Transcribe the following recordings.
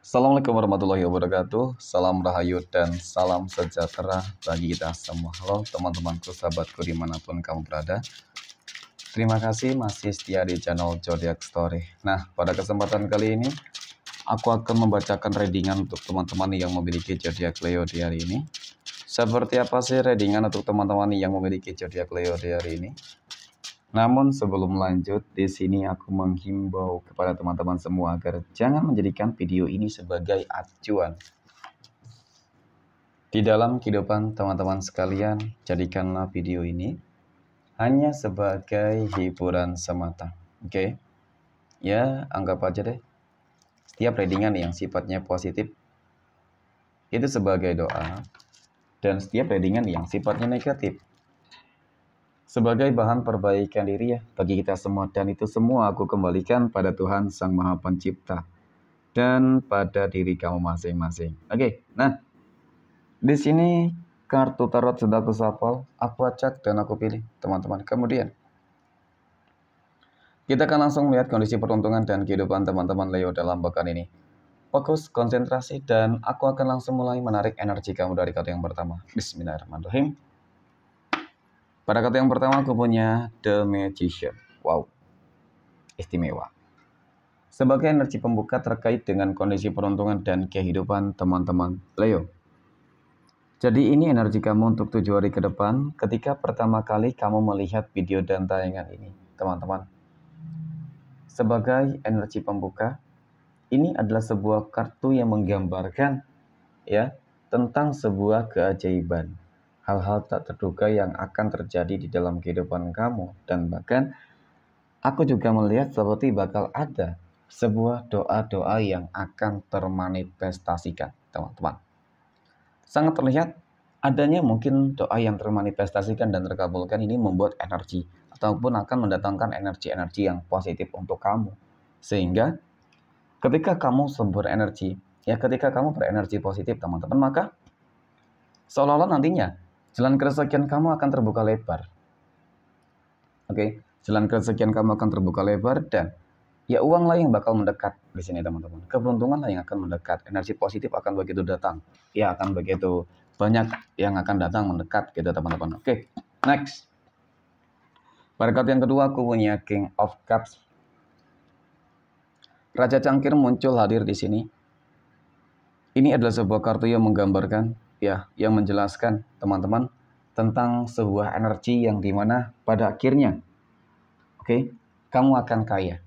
Assalamualaikum warahmatullahi wabarakatuh. Salam rahayu dan salam sejahtera bagi kita semua. Halo teman-temanku, sahabatku dimanapun kamu berada. Terima kasih masih setia di channel Zodiac Story. Nah, pada kesempatan kali ini aku akan membacakan readingan untuk teman-teman yang memiliki zodiak Leo di hari ini. Seperti apa sih readingan untuk teman-teman yang memiliki zodiak Leo di hari ini? Namun sebelum lanjut, di sini aku menghimbau kepada teman-teman semua agar jangan menjadikan video ini sebagai acuan. Di dalam kehidupan teman-teman sekalian, jadikanlah video ini hanya sebagai hiburan semata. Oke? Ya, anggap aja deh. Setiap readingan yang sifatnya positif itu sebagai doa, dan setiap readingan yang sifatnya negatif sebagai bahan perbaikan diri ya bagi kita semua, dan itu semua aku kembalikan pada Tuhan Sang Maha Pencipta dan pada diri kamu masing-masing. Oke, nah di sini kartu tarot sudah aku shuffle, aku acak dan aku pilih teman-teman. Kemudian kita akan langsung melihat kondisi peruntungan dan kehidupan teman-teman Leo dalam pekan ini. Fokus, konsentrasi, dan aku akan langsung mulai menarik energi kamu dari kartu yang pertama. Bismillahirrahmanirrahim. Pada kartu yang pertama aku punya The Magician. Wow, istimewa. Sebagai energi pembuka terkait dengan kondisi peruntungan dan kehidupan teman-teman Leo. Jadi ini energi kamu untuk 7 hari ke depan ketika pertama kali kamu melihat video dan tayangan ini, teman-teman. Sebagai energi pembuka, ini adalah sebuah kartu yang menggambarkan ya tentang sebuah keajaiban. Hal-hal tak terduga yang akan terjadi di dalam kehidupan kamu. Dan bahkan aku juga melihat seperti bakal ada sebuah doa-doa yang akan termanifestasikan, teman-teman. Sangat terlihat adanya mungkin doa yang termanifestasikan dan terkabulkan ini membuat energi ataupun akan mendatangkan energi-energi yang positif untuk kamu. Sehingga ketika kamu sumber energi, ya ketika kamu berenergi positif, teman-teman, maka seolah-olah nantinya jalan keresakian kamu akan terbuka lebar. Oke, jalan keresakian kamu akan terbuka lebar dan ya uanglah yang bakal mendekat di sini, teman-teman. Keberuntunganlah yang akan mendekat, energi positif akan begitu datang. Ya akan begitu banyak yang akan datang mendekat gitu, teman-teman. Oke, next. Pada kartu yang kedua aku punya King of Cups. Raja Cangkir muncul hadir di sini. Ini adalah sebuah kartu yang menggambarkan ya, yang menjelaskan teman-teman tentang sebuah energi yang dimana pada akhirnya kamu akan kaya,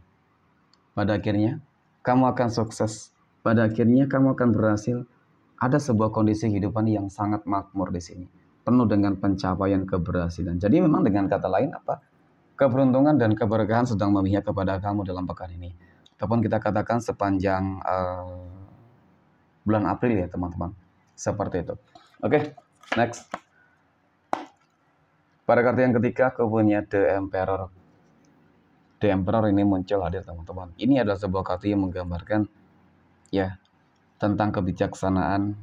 pada akhirnya kamu akan sukses, pada akhirnya kamu akan berhasil. Ada sebuah kondisi kehidupan yang sangat makmur di sini, penuh dengan pencapaian keberhasilan. Jadi memang dengan kata lain apa, keberuntungan dan keberkahan sedang memihak kepada kamu dalam pekan ini, ataupun kita katakan sepanjang bulan April ya, teman-teman. Seperti itu. Oke, next. Pada kartu yang ketiga aku punya The Emperor. The Emperor ini muncul hadir, teman-teman. Ini adalah sebuah kartu yang menggambarkan ya tentang kebijaksanaan,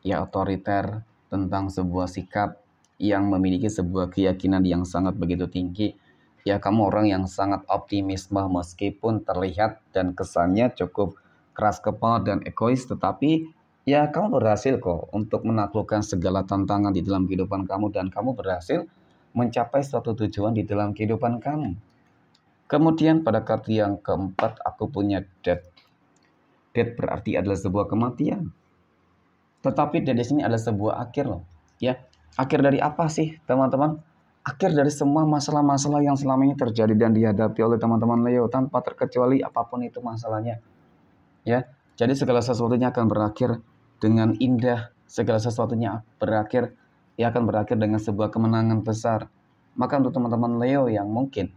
ya otoriter, tentang sebuah sikap yang memiliki sebuah keyakinan yang sangat begitu tinggi. Ya kamu orang yang sangat optimisme meskipun terlihat dan kesannya cukup keras kepala dan egois, tetapi ya kamu berhasil kok untuk menaklukkan segala tantangan di dalam kehidupan kamu, dan kamu berhasil mencapai suatu tujuan di dalam kehidupan kamu. Kemudian pada kartu yang keempat aku punya Death. Death berarti adalah sebuah kematian. Tetapi dari sini adalah sebuah akhir loh. Ya, akhir dari apa sih, teman-teman? Akhir dari semua masalah-masalah yang selama ini terjadi dan dihadapi oleh teman-teman Leo tanpa terkecuali apapun itu masalahnya. Ya, jadi segala sesuatunya akan berakhir dengan indah, segala sesuatunya berakhir akan berakhir dengan sebuah kemenangan besar. Maka untuk teman-teman Leo yang mungkin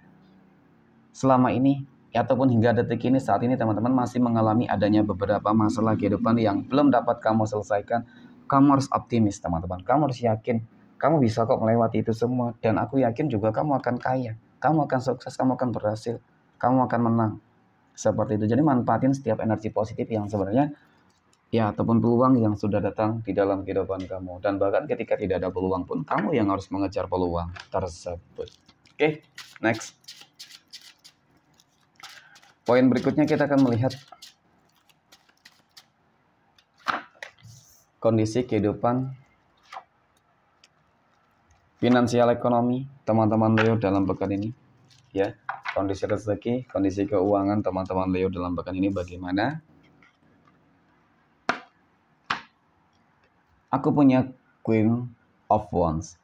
selama ini ataupun hingga detik ini, saat ini teman-teman masih mengalami adanya beberapa masalah kehidupan yang belum dapat kamu selesaikan, kamu harus optimis, teman-teman. Kamu harus yakin kamu bisa kok melewati itu semua, dan aku yakin juga kamu akan kaya, kamu akan sukses, kamu akan berhasil, kamu akan menang. Seperti itu. Jadi manfaatin setiap energi positif yang sebenarnya ya ataupun peluang yang sudah datang di dalam kehidupan kamu, dan bahkan ketika tidak ada peluang pun kamu yang harus mengejar peluang tersebut. Oke, next. Poin berikutnya kita akan melihat kondisi kehidupan finansial ekonomi teman-teman Leo dalam pekan ini, ya. Kondisi rezeki, kondisi keuangan teman-teman Leo dalam pekan ini bagaimana? Aku punya Queen of Wands.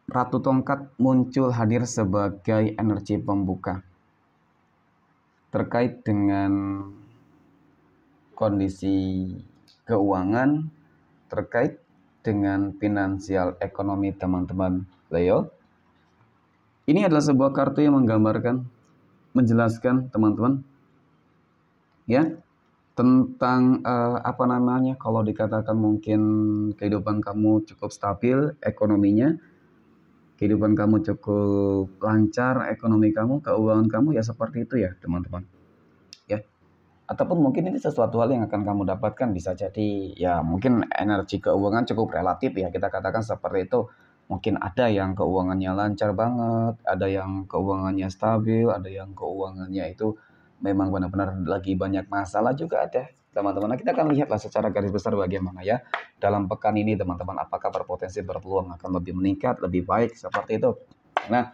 Ratu Tongkat muncul hadir sebagai energi pembuka terkait dengan kondisi keuangan, terkait dengan finansial ekonomi teman-teman Leo. Ini adalah sebuah kartu yang menggambarkan, menjelaskan teman-teman, ya, tentang kalau dikatakan mungkin kehidupan kamu cukup stabil ekonominya, kehidupan kamu cukup lancar ekonomi kamu, keuangan kamu, ya seperti itu ya teman-teman, ya. Ataupun mungkin ini sesuatu hal yang akan kamu dapatkan, bisa jadi ya mungkin energi keuangan cukup relatif ya, kita katakan seperti itu. Mungkin ada yang keuangannya lancar banget, ada yang keuangannya stabil, ada yang keuangannya itu memang benar-benar lagi banyak masalah juga ada teman-teman. Nah, kita akan lihatlah secara garis besar bagaimana ya dalam pekan ini teman-teman, apakah berpotensi berpeluang akan lebih meningkat, lebih baik seperti itu. Nah,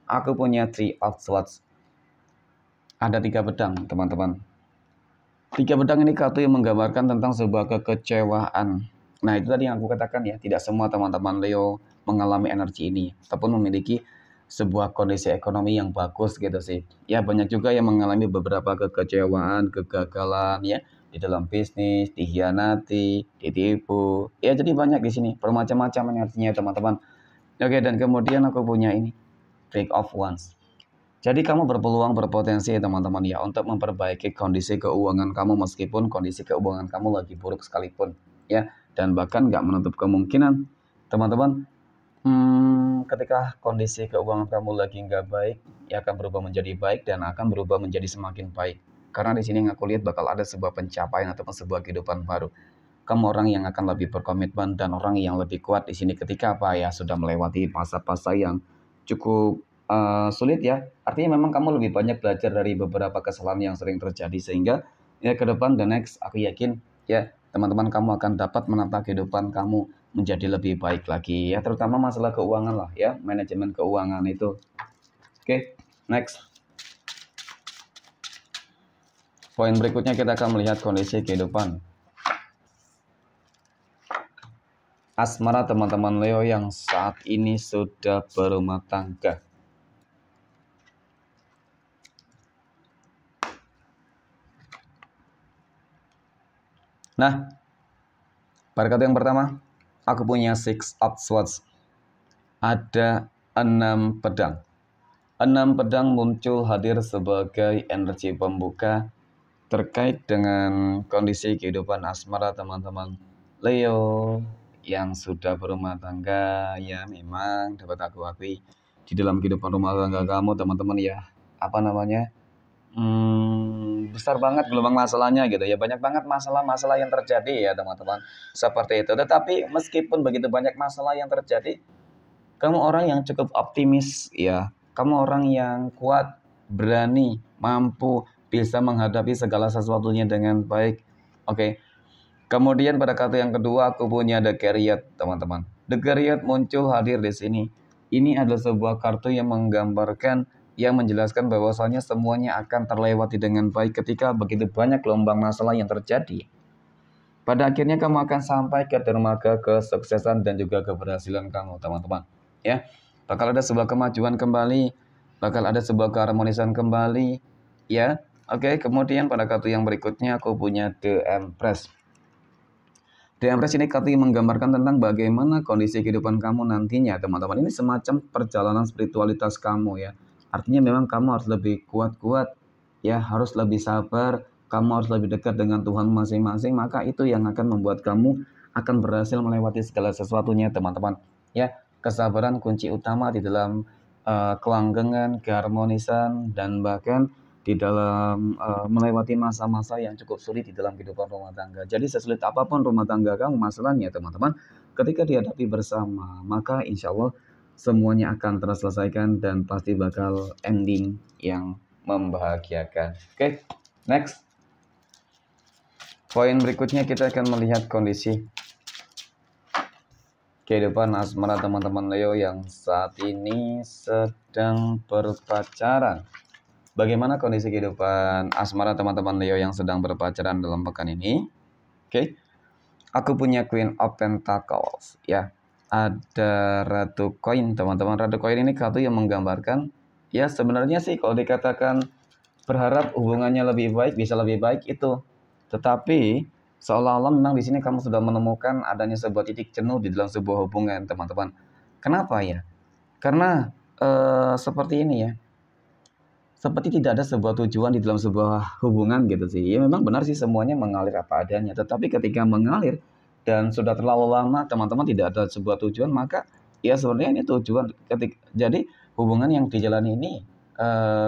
aku punya Three of Swords, ada 3 pedang teman-teman. 3 pedang ini kartu yang menggambarkan tentang sebuah kekecewaan. Nah, itu tadi yang aku katakan ya, tidak semua teman-teman Leo mengalami energi ini ataupun memiliki sebuah kondisi ekonomi yang bagus gitu sih. Ya, banyak juga yang mengalami beberapa kekecewaan, kegagalan ya di dalam bisnis, dikhianati, ditipu. Ya, jadi banyak di sini, bermacam-macam energinya teman-teman. Oke, dan kemudian aku punya ini, Page of Wands. Jadi kamu berpeluang, berpotensi teman-teman ya untuk memperbaiki kondisi keuangan kamu meskipun kondisi keuangan kamu lagi buruk sekalipun ya, dan bahkan nggak menutup kemungkinan teman-teman ketika kondisi keuangan kamu lagi nggak baik, ya akan berubah menjadi baik dan akan berubah menjadi semakin baik. Karena di sini yang aku lihat bakal ada sebuah pencapaian ataupun sebuah kehidupan baru. Kamu orang yang akan lebih berkomitmen dan orang yang lebih kuat di sini ketika apa ya sudah melewati fase-fase yang cukup sulit ya. Artinya memang kamu lebih banyak belajar dari beberapa kesalahan yang sering terjadi sehingga ya ke depan the next aku yakin ya teman-teman kamu akan dapat menata kehidupan kamu menjadi lebih baik lagi ya, terutama masalah keuangan lah ya, manajemen keuangan itu. Oke, next. Poin berikutnya kita akan melihat kondisi kehidupan asmara teman-teman Leo yang saat ini sudah berumah tangga. Nah, pada kartu yang pertama, aku punya Six of Swords. Ada 6 pedang. 6 pedang muncul hadir sebagai energi pembuka terkait dengan kondisi kehidupan asmara teman-teman Leo yang sudah berumah tangga. Ya memang dapat aku akui di dalam kehidupan rumah tangga kamu teman-teman ya, besar banget gelombang masalahnya gitu ya, banyak banget masalah-masalah yang terjadi ya teman-teman seperti itu. Tetapi meskipun begitu banyak masalah yang terjadi, kamu orang yang cukup optimis ya, kamu orang yang kuat, berani, mampu bisa menghadapi segala sesuatunya dengan baik. Oke. Kemudian pada kartu yang kedua aku punya The Chariot teman-teman. The Chariot muncul hadir di sini. Ini adalah sebuah kartu yang menggambarkan, yang menjelaskan bahwasanya semuanya akan terlewati dengan baik ketika begitu banyak gelombang masalah yang terjadi. Pada akhirnya kamu akan sampai ke dermaga kesuksesan dan juga keberhasilan kamu teman-teman. Ya, bakal ada sebuah kemajuan kembali, bakal ada sebuah keharmonisan kembali. Ya, oke. Kemudian pada kartu yang berikutnya aku punya The Empress. The Empress ini kartu yang menggambarkan tentang bagaimana kondisi kehidupan kamu nantinya teman-teman. Ini semacam perjalanan spiritualitas kamu ya. Artinya memang kamu harus lebih kuat-kuat ya, harus lebih sabar, kamu harus lebih dekat dengan Tuhan masing-masing, maka itu yang akan membuat kamu akan berhasil melewati segala sesuatunya teman-teman. Ya, kesabaran kunci utama di dalam kelanggengan, keharmonisan dan bahkan di dalam melewati masa-masa yang cukup sulit di dalam kehidupan rumah tangga. Jadi sesulit apapun rumah tangga kamu masalahnya teman-teman, ketika dihadapi bersama, maka insya Allah semuanya akan terselesaikan dan pasti bakal ending yang membahagiakan. Oke, next. Poin berikutnya kita akan melihat kondisi kehidupan asmara teman-teman Leo yang saat ini sedang berpacaran. Bagaimana kondisi kehidupan asmara teman-teman Leo yang sedang berpacaran dalam pekan ini? Oke. Aku punya Queen of Pentacles, ya. Ada Ratu Koin, teman-teman. Ratu Koin ini kartu yang menggambarkan, ya sebenarnya sih kalau dikatakan berharap hubungannya lebih baik, bisa lebih baik itu. Tetapi seolah-olah memang di sini kamu sudah menemukan adanya sebuah titik jenuh di dalam sebuah hubungan, teman-teman. Kenapa ya? Karena seperti ini ya. Seperti tidak ada sebuah tujuan di dalam sebuah hubungan gitu sih. Ya memang benar sih semuanya mengalir apa adanya. Tetapi ketika mengalir dan sudah terlalu lama teman-teman tidak ada sebuah tujuan, maka ya sebenarnya ini tujuan. Jadi hubungan yang dijalani ini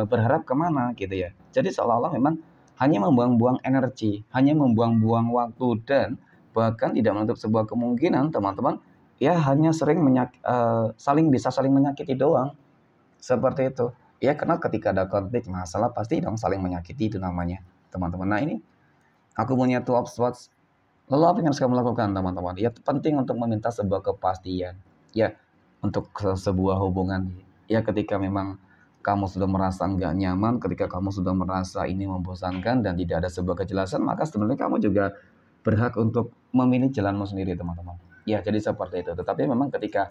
berharap kemana gitu ya. Jadi seolah-olah memang hanya membuang-buang energi, hanya membuang-buang waktu dan bahkan tidak menutup sebuah kemungkinan teman-teman ya hanya bisa saling menyakiti doang. Seperti itu. Ya karena ketika ada konflik masalah pasti dong saling menyakiti itu namanya teman-teman. Nah ini aku punya two of swords. Lalu apa yang harus kamu lakukan teman-teman? Ya penting untuk meminta sebuah kepastian. Ya untuk sebuah hubungan. Ya ketika memang kamu sudah merasa nggak nyaman, ketika kamu sudah merasa ini membosankan dan tidak ada sebuah kejelasan, maka sebenarnya kamu juga berhak untuk memilih jalanmu sendiri teman-teman. Ya jadi seperti itu. Tetapi memang ketika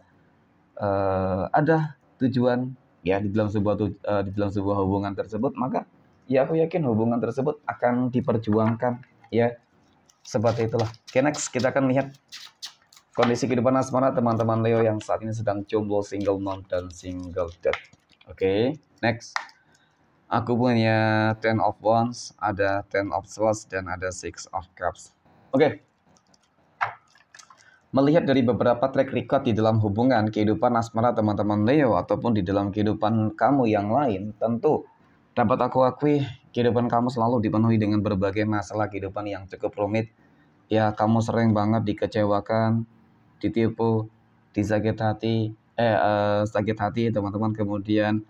ada tujuan ya di dalam sebuah hubungan tersebut, maka ya aku yakin hubungan tersebut akan diperjuangkan ya seperti itulah. Oke, next kita akan lihat kondisi kehidupan asmara teman-teman Leo yang saat ini sedang jomblo, single mom dan single dad. Oke, next aku punya Ten of Wands, ada Ten of Swords dan ada Six of Cups. Oke. Melihat dari beberapa track record di dalam hubungan kehidupan asmara teman-teman Leo ataupun di dalam kehidupan kamu yang lain, tentu dapat aku akui kehidupan kamu selalu dipenuhi dengan berbagai masalah kehidupan yang cukup rumit. Ya, kamu sering banget dikecewakan, ditipu, sakit hati teman-teman, kemudian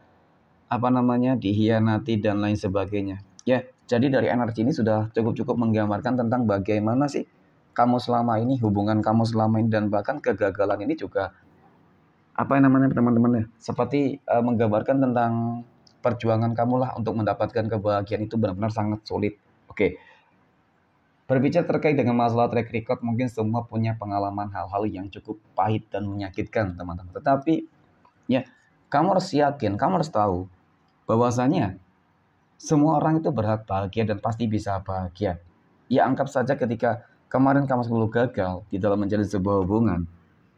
dihianati dan lain sebagainya. Ya, jadi dari energi ini sudah cukup menggambarkan tentang bagaimana sih kamu selama ini, hubungan kamu selama ini, dan bahkan kegagalan ini juga teman-teman ya, seperti menggambarkan tentang perjuangan kamu lah untuk mendapatkan kebahagiaan itu benar-benar sangat sulit. Oke. Berbicara terkait dengan masalah track record, mungkin semua punya pengalaman hal-hal yang cukup pahit dan menyakitkan teman-teman. Tetapi ya, kamu harus yakin, kamu harus tahu bahwasanya semua orang itu berhak bahagia dan pasti bisa bahagia. Ya anggap saja ketika kemarin kamu selalu gagal di dalam menjalin sebuah hubungan,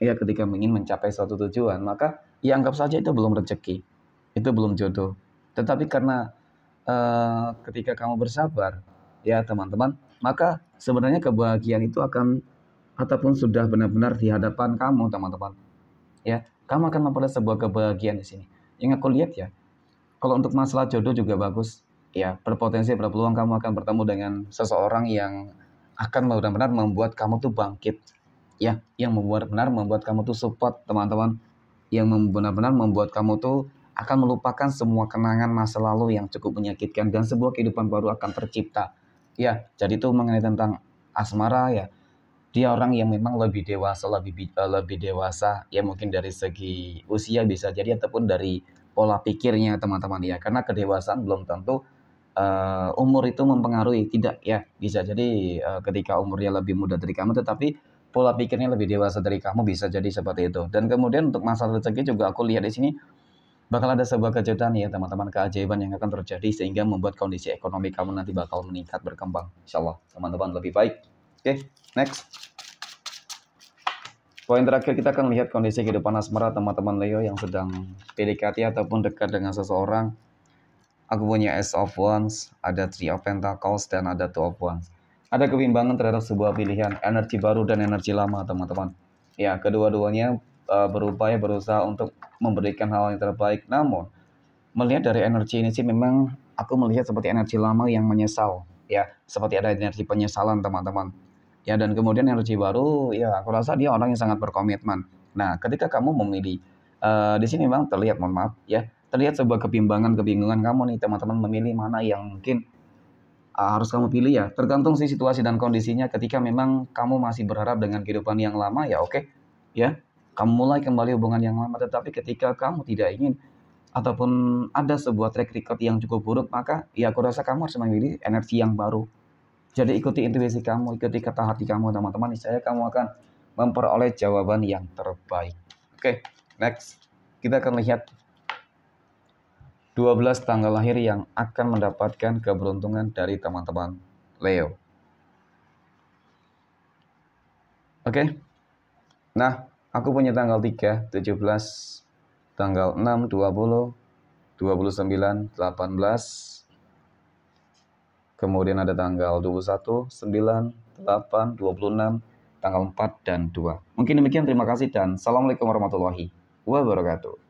ya ketika ingin mencapai suatu tujuan, maka ya anggap saja itu belum rezeki, itu belum jodoh. Tetapi karena ketika kamu bersabar, ya teman-teman, maka sebenarnya kebahagiaan itu akan ataupun sudah benar-benar di hadapan kamu teman-teman. Ya, kamu akan memperoleh sebuah kebahagiaan di sini. Yang aku lihat ya, kalau untuk masalah jodoh juga bagus. Ya, berpeluang kamu akan bertemu dengan seseorang yang akan benar-benar membuat kamu tuh bangkit. Ya, yang benar-benar membuat kamu tuh support teman-teman. Yang benar-benar membuat kamu tuh akan melupakan semua kenangan masa lalu yang cukup menyakitkan dan sebuah kehidupan baru akan tercipta. Ya, jadi itu mengenai tentang asmara ya. Dia orang yang memang lebih dewasa ya mungkin dari segi usia bisa jadi ataupun dari pola pikirnya teman-teman ya. Karena kedewasaan belum tentu umur itu mempengaruhi, tidak ya, bisa jadi ketika umurnya lebih muda dari kamu tetapi pola pikirnya lebih dewasa dari kamu, bisa jadi seperti itu. Dan kemudian untuk masalah rezeki juga aku lihat di sini bakal ada sebuah kejutan ya teman-teman, keajaiban yang akan terjadi sehingga membuat kondisi ekonomi kamu nanti bakal meningkat, berkembang insyaallah teman-teman lebih baik. Oke, next. Poin terakhir kita akan lihat kondisi kehidupan asmara teman-teman Leo yang sedang PDKT ataupun dekat dengan seseorang. Aku punya Ace of Wands, ada Three of Pentacles, dan ada Two of Wands. Ada kebimbangan terhadap sebuah pilihan, energi baru dan energi lama, teman-teman. Ya, kedua-duanya berusaha untuk memberikan hal yang terbaik. Namun, melihat dari energi ini sih memang aku melihat seperti energi lama yang menyesal. Ya, seperti ada energi penyesalan, teman-teman. Ya, dan kemudian energi baru, ya aku rasa dia orang yang sangat berkomitmen. Nah, ketika kamu memilih, di sini memang terlihat, terlihat sebuah kebingungan kamu nih teman-teman memilih mana yang mungkin harus kamu pilih ya. Tergantung sih situasi dan kondisinya. Ketika memang kamu masih berharap dengan kehidupan yang lama, ya oke, ya. Kamu mulai kembali hubungan yang lama. Tetapi ketika kamu tidak ingin ataupun ada sebuah track record yang cukup buruk, maka ya aku rasa kamu harus memilih energi yang baru. Jadi ikuti intuisi kamu, ikuti kata hati kamu, teman-teman. Niscaya kamu akan memperoleh jawaban yang terbaik. Oke, next. Kita akan lihat 12 tanggal lahir yang akan mendapatkan keberuntungan dari teman-teman Leo. Oke. Nah, aku punya tanggal 3, 17, tanggal 6, 20, 29, 18. Kemudian ada tanggal 21, 9, 8, 26, tanggal 4 dan 2. Mungkin demikian, terima kasih dan assalamualaikum warahmatullahi wabarakatuh.